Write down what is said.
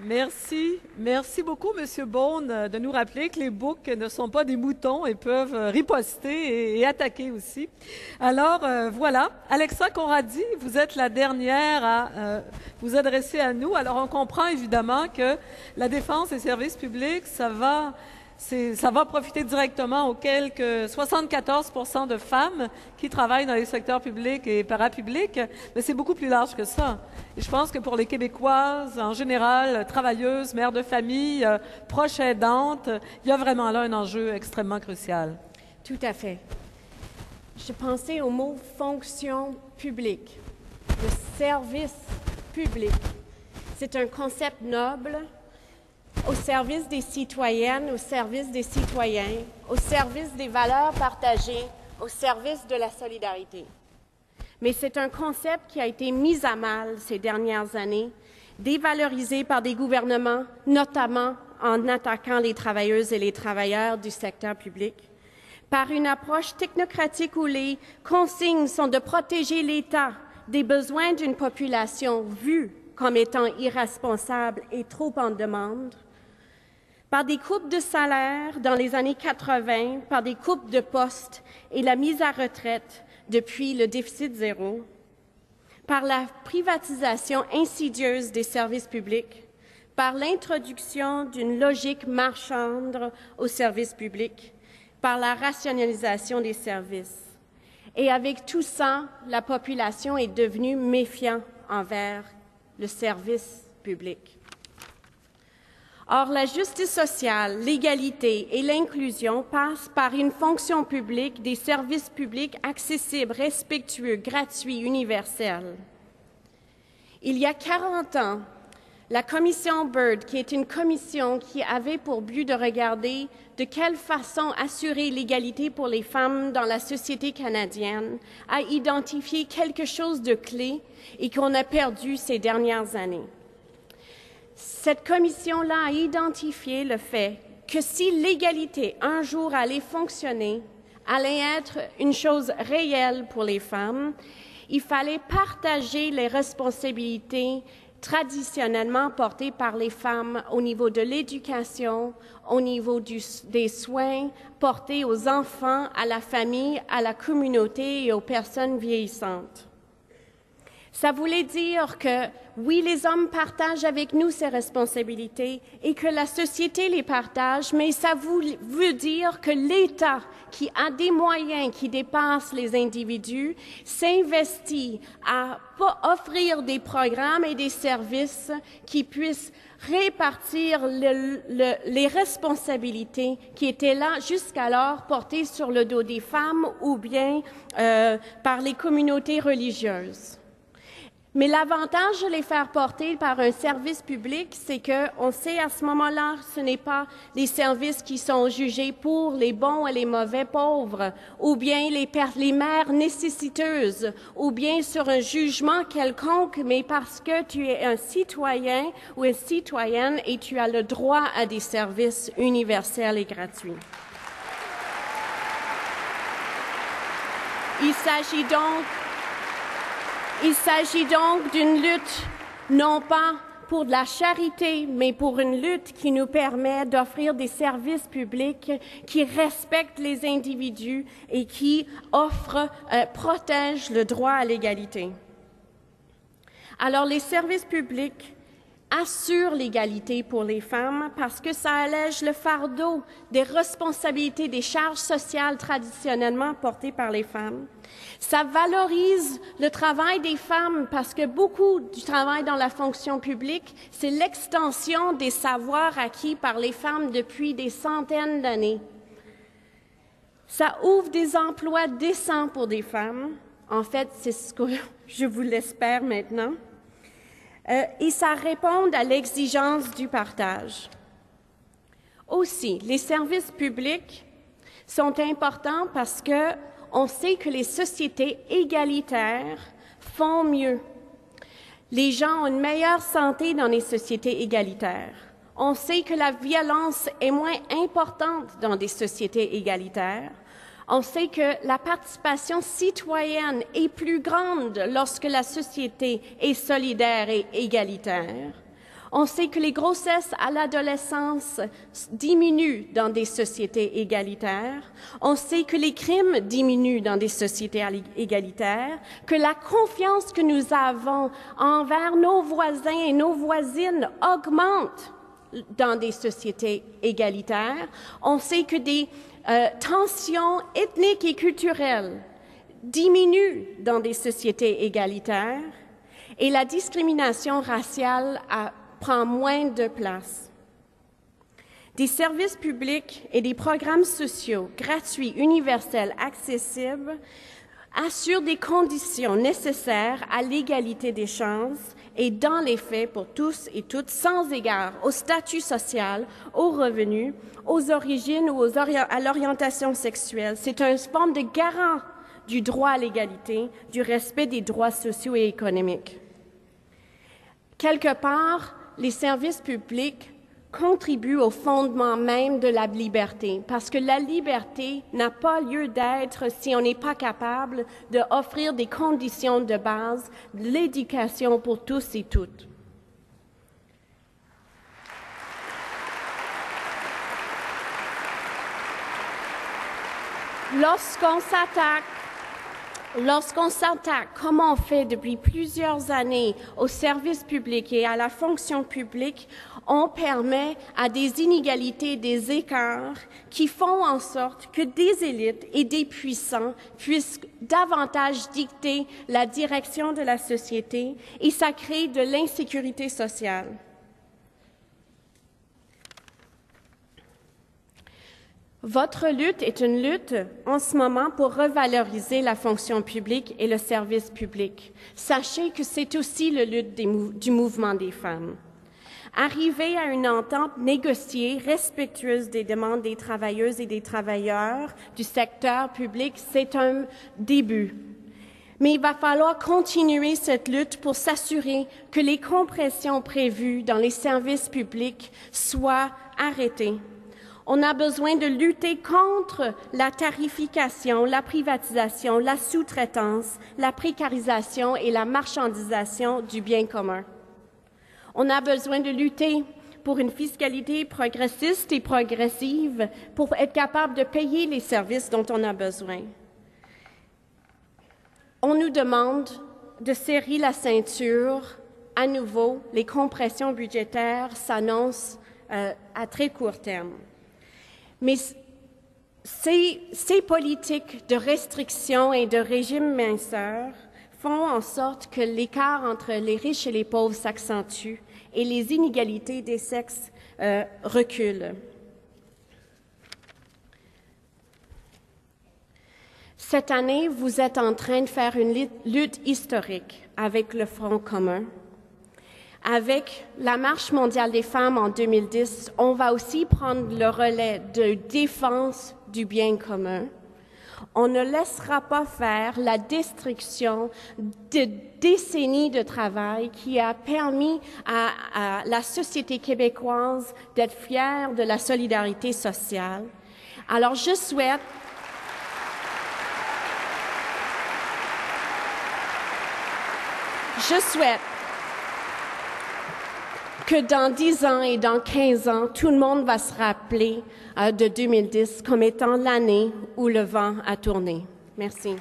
Merci. Merci beaucoup, Monsieur Beaune, de nous rappeler que les boucs ne sont pas des moutons et peuvent riposter et attaquer aussi. Alors, voilà. Alexa Conradi, vous êtes la dernière à vous adresser à nous. Alors, on comprend évidemment que la défense des services publics, ça va profiter directement aux quelques 74% de femmes qui travaillent dans les secteurs publics et parapublics, mais c'est beaucoup plus large que ça. Et je pense que pour les Québécoises, en général, travailleuses, mères de famille, proches aidantes, il y a vraiment là un enjeu extrêmement crucial. Tout à fait. Je pensais au mot fonction publique, le service public. C'est un concept noble, au service des citoyennes, au service des citoyens, au service des valeurs partagées, au service de la solidarité. Mais c'est un concept qui a été mis à mal ces dernières années, dévalorisé par des gouvernements, notamment en attaquant les travailleuses et les travailleurs du secteur public, par une approche technocratique où les consignes sont de protéger l'État des besoins d'une population vue comme étant irresponsable et trop en demande, par des coupes de salaire dans les années 80, par des coupes de postes et la mise à retraite depuis le déficit zéro, par la privatisation insidieuse des services publics, par l'introduction d'une logique marchande aux services publics, par la rationalisation des services. Et avec tout ça, la population est devenue méfiante envers le service public. Or, la justice sociale, l'égalité et l'inclusion passent par une fonction publique, des services publics accessibles, respectueux, gratuits, universels. Il y a 40 ans, la commission Byrd, qui est une commission qui avait pour but de regarder de quelle façon assurer l'égalité pour les femmes dans la société canadienne, a identifié quelque chose de clé et qu'on a perdu ces dernières années. Cette commission-là a identifié le fait que si l'égalité, un jour, allait fonctionner, allait être une chose réelle pour les femmes, il fallait partager les responsabilités traditionnellement portées par les femmes au niveau de l'éducation, au niveau des soins portés aux enfants, à la famille, à la communauté et aux personnes vieillissantes. Ça voulait dire que, oui, les hommes partagent avec nous ces responsabilités et que la société les partage, mais ça veut dire que l'État, qui a des moyens qui dépassent les individus, s'investit à offrir des programmes et des services qui puissent répartir les responsabilités qui étaient là jusqu'alors portées sur le dos des femmes ou bien par les communautés religieuses. Mais l'avantage de les faire porter par un service public, c'est qu'on sait à ce moment-là, ce n'est pas les services qui sont jugés pour les bons et les mauvais pauvres, ou bien les mères nécessiteuses, ou bien sur un jugement quelconque, mais parce que tu es un citoyen ou une citoyenne et tu as le droit à des services universels et gratuits. Il s'agit donc d'une lutte, non pas pour de la charité, mais pour une lutte qui nous permet d'offrir des services publics qui respectent les individus et qui protègent le droit à l'égalité. Alors, les services publics assure l'égalité pour les femmes parce que ça allège le fardeau des responsabilités, des charges sociales traditionnellement portées par les femmes. Ça valorise le travail des femmes parce que beaucoup du travail dans la fonction publique, c'est l'extension des savoirs acquis par les femmes depuis des centaines d'années. Ça ouvre des emplois décents pour des femmes. En fait, c'est ce que je vous l'espère maintenant. Et ça répond à l'exigence du partage. Aussi, les services publics sont importants parce que on sait que les sociétés égalitaires font mieux. Les gens ont une meilleure santé dans les sociétés égalitaires. On sait que la violence est moins importante dans des sociétés égalitaires. On sait que la participation citoyenne est plus grande lorsque la société est solidaire et égalitaire. On sait que les grossesses à l'adolescence diminuent dans des sociétés égalitaires. On sait que les crimes diminuent dans des sociétés égalitaires, que la confiance que nous avons envers nos voisins et nos voisines augmente dans des sociétés égalitaires. On sait que des tensions ethniques et culturelles diminuent dans des sociétés égalitaires et la discrimination raciale prend moins de place. Des services publics et des programmes sociaux gratuits, universels, accessibles assurent des conditions nécessaires à l'égalité des chances et dans les faits pour tous et toutes, sans égard au statut social, aux revenus, aux origines ou à l'orientation sexuelle. C'est une forme de garant du droit à l'égalité, du respect des droits sociaux et économiques. Quelque part, les services publics contribuent au fondement même de la liberté, parce que la liberté n'a pas lieu d'être si on n'est pas capable d'offrir des conditions de base, de l'éducation pour tous et toutes. Lorsqu'on s'attaque, comme on fait depuis plusieurs années, aux services publics et à la fonction publique, on permet à des inégalités, des écarts qui font en sorte que des élites et des puissants puissent davantage dicter la direction de la société et ça crée de l'insécurité sociale. Votre lutte est une lutte en ce moment pour revaloriser la fonction publique et le service public. Sachez que c'est aussi la lutte du mouvement des femmes. Arriver à une entente négociée, respectueuse des demandes des travailleuses et des travailleurs du secteur public, c'est un début. Mais il va falloir continuer cette lutte pour s'assurer que les compressions prévues dans les services publics soient arrêtées. On a besoin de lutter contre la tarification, la privatisation, la sous-traitance, la précarisation et la marchandisation du bien commun. On a besoin de lutter pour une fiscalité progressiste et progressive pour être capable de payer les services dont on a besoin. On nous demande de serrer la ceinture. À nouveau, les compressions budgétaires s'annoncent à très court terme. Mais ces politiques de restriction et de régime minceur font en sorte que l'écart entre les riches et les pauvres s'accentue et les inégalités des sexes reculent. Cette année, vous êtes en train de faire une lutte historique avec le Front commun. Avec la Marche mondiale des femmes en 2010, on va aussi prendre le relais de défense du bien commun. On ne laissera pas faire la destruction de décennies de travail qui a permis à la société québécoise d'être fière de la solidarité sociale. Alors, je souhaite que dans 10 ans et dans 15 ans, tout le monde va se rappeler de 2010 comme étant l'année où le vent a tourné. Merci.